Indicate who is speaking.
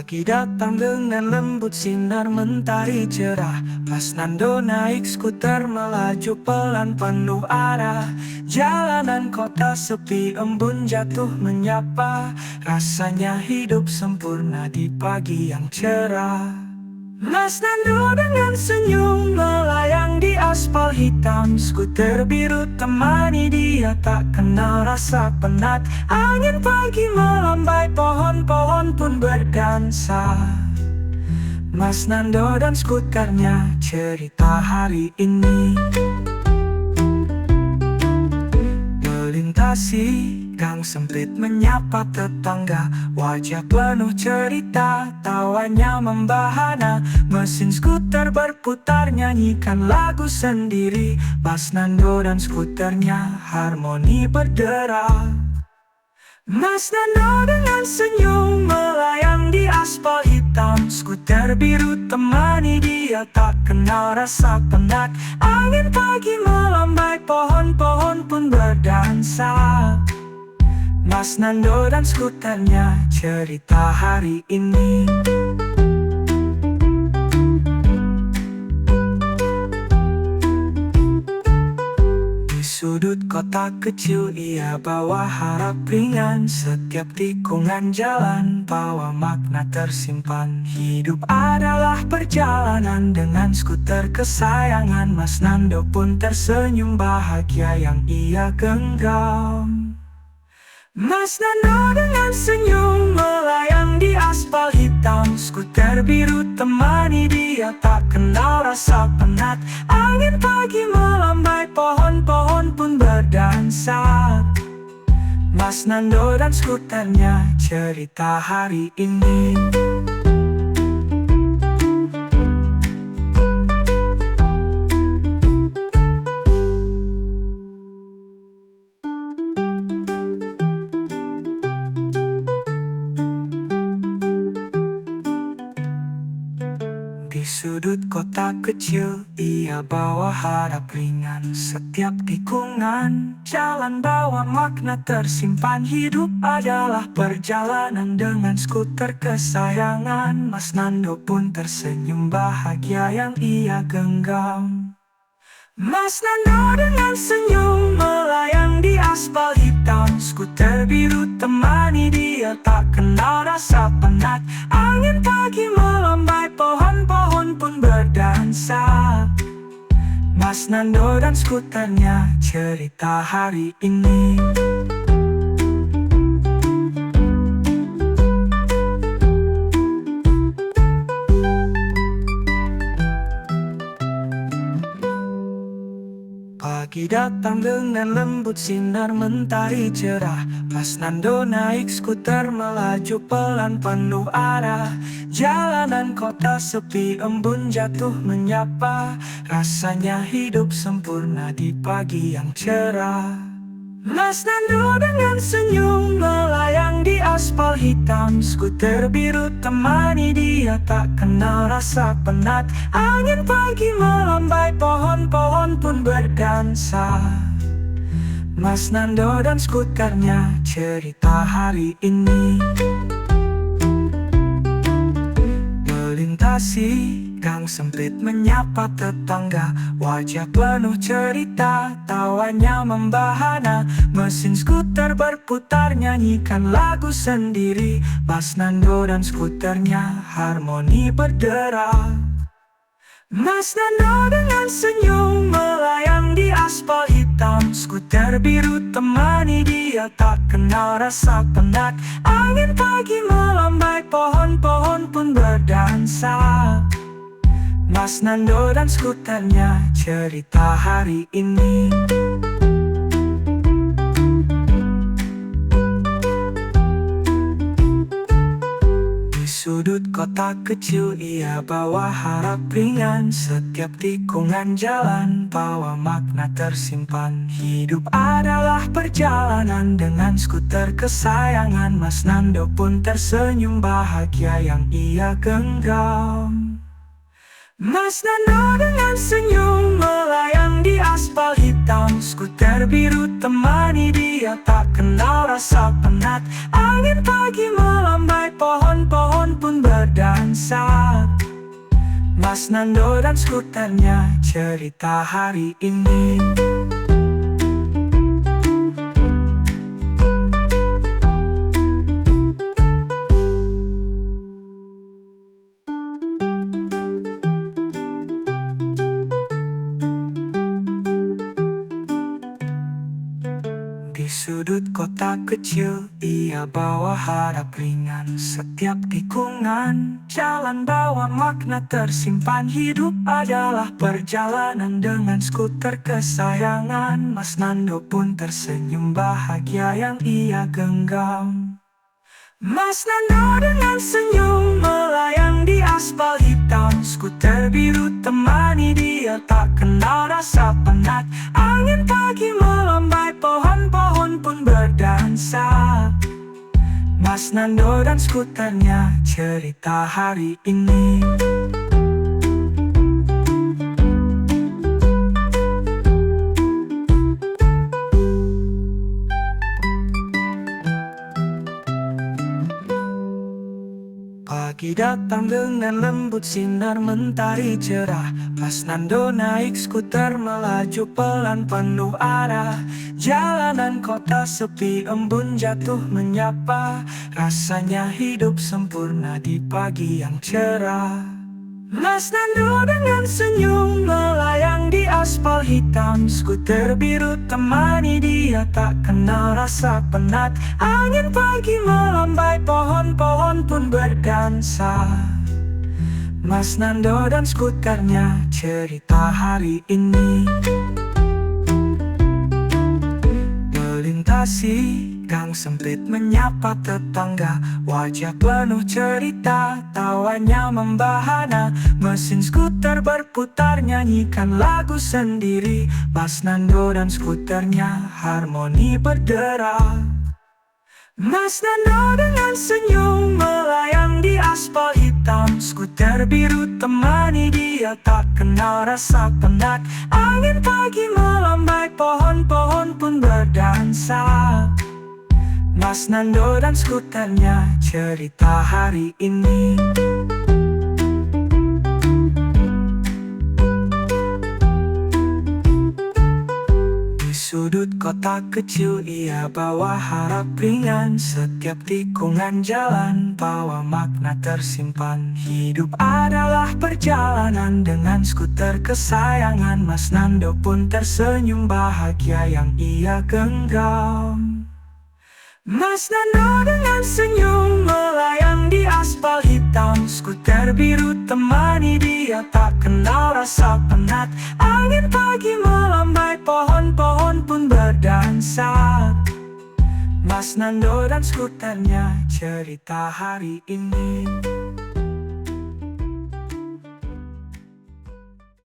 Speaker 1: Pagi datang dengan lembut sinar mentari cerah. Mas Nando naik skuter melaju pelan penuh arah. Jalanan kota sepi, embun jatuh menyapa. Rasanya hidup sempurna di pagi yang cerah. Mas Nando dengan senyum melayang di aspal hitam. Skuter biru temani dia, tak kenal rasa penat. Angin pagi melambai, pohon-pohon pun berdansa. Mas Nando dan skuternya, cerita hari ini. Melintasi gang sempit menyapa tetangga. Wajah penuh cerita, tawanya membahana. Mesin skuter berputar, nyanyikan lagu sendiri. Mas Nando dan skuternya harmoni berderak. Mas Nando dengan senyum melayang di aspal hitam. Skuter biru temani dia, tak kenal rasa penat. Angin pagi melambai, pohon-pohon pun berdansa. Mas Nando dan skuternya, cerita hari ini. Di sudut kota kecil ia bawa harap ringan. Setiap tikungan jalan bawa makna tersimpan. Hidup adalah perjalanan dengan skuter kesayangan. Mas Nando pun tersenyum bahagia yang ia genggam. Mas Nando dengan senyum melayang di aspal hitam. Skuter biru temani dia, tak kenal rasa penat. Angin pagi melambai, pohon-pohon pun berdansa. Mas Nando dan skuternya, cerita hari ini. Di sudut kota kecil ia bawa harap ringan. Setiap tikungan jalan bawa makna tersimpan. Hidup adalah perjalanan dengan skuter kesayangan. Mas Nando pun tersenyum bahagia yang ia genggam. Mas Nando dengan senyum melayang di aspal hitam. Skuter biru temani dia, tak kenal rasa penat. Angin pagi melambai, pohon-pohon pun berdansa. Mas Nando dan skuternya, cerita hari ini. Pagi datang dengan lembut sinar mentari cerah. Mas Nando naik skuter melaju pelan penuh arah. Jalanan kota sepi, embun jatuh menyapa. Rasanya hidup sempurna di pagi yang cerah. Mas Nando dengan senyum melayang di aspal hitam. Skuter biru temani dia, tak kenal rasa penat. Angin pagi melambai, pohon-pohon pun berdansa. Mas Nando dan skuternya, cerita hari ini. Melintasi gang sempit menyapa tetangga. Wajah penuh cerita, tawanya membahana. Mesin skuter berputar, nyanyikan lagu sendiri. Mas Nando dan skuternya harmoni berderak. Mas Nando dengan senyum melayang di aspal hitam. Skuter biru temani dia, tak kenal rasa penat. Angin pagi melambai, pohon-pohon pun berdansa. Mas Nando dan skuternya, cerita hari ini. Di sudut kota kecil ia bawa harap ringan. Setiap tikungan jalan bawa makna tersimpan. Hidup adalah perjalanan dengan skuter kesayangan. Mas Nando pun tersenyum bahagia yang ia genggam. Mas Nando dengan senyum melayang di aspal hitam. Skuter biru temani dia, tak kenal rasa penat. Angin pagi melambai, pohon-pohon pun berdansa. Mas Nando dan skuternya, cerita hari ini. Di sudut kota kecil, ia bawa harap ringan. Setiap tikungan jalan bawa makna tersimpan. Hidup adalah perjalanan dengan skuter kesayangan. Mas Nando pun tersenyum bahagia yang ia genggam. Mas Nando dengan senyum melayang di aspal hitam. Skuter biru temani dia, tak kenal rasa penat. Angin pagi melambai, pohon-pohon pun berdansa. Mas Nando dan skuternya, cerita hari ini. Pagi datang dengan lembut, sinar mentari cerah. Mas Nando naik skuter melaju pelan penuh arah. Jalanan kota sepi, embun jatuh menyapa. Rasanya hidup sempurna di pagi yang cerah. Mas Nando dengan senyum melayang di aspal hitam. Skuter biru temani dia, tak kenal rasa penat. Angin pagi melambai, pohon-pohon pun berdansa. Mas Nando dan skuternya, cerita hari ini. Melintasi gang sempit menyapa tetangga. Wajah penuh cerita, tawanya membahana. Mesin skuter berputar, nyanyikan lagu sendiri. Mas Nando dan skuternya harmoni berderak. Mas Nando dengan senyum melayang di aspal hitam. Skuter biru temani dia, tak kenal rasa penat. Angin pagi melambai, pohon-pohon pun berdansa. Mas Nando dan skuternya, cerita hari ini. Di sudut kota kecil, ia bawa harap ringan. Setiap tikungan jalan bawa makna tersimpan. Hidup adalah perjalanan dengan skuter kesayangan. Mas Nando pun tersenyum bahagia yang ia genggam. Mas Nando dengan senyum melayang di aspal hitam. Skuter biru temani dia, tak kenal rasa penat. Angin pagi melambai, pohon-pohon pun berdansa. Mas Nando dan skuternya, cerita hari ini.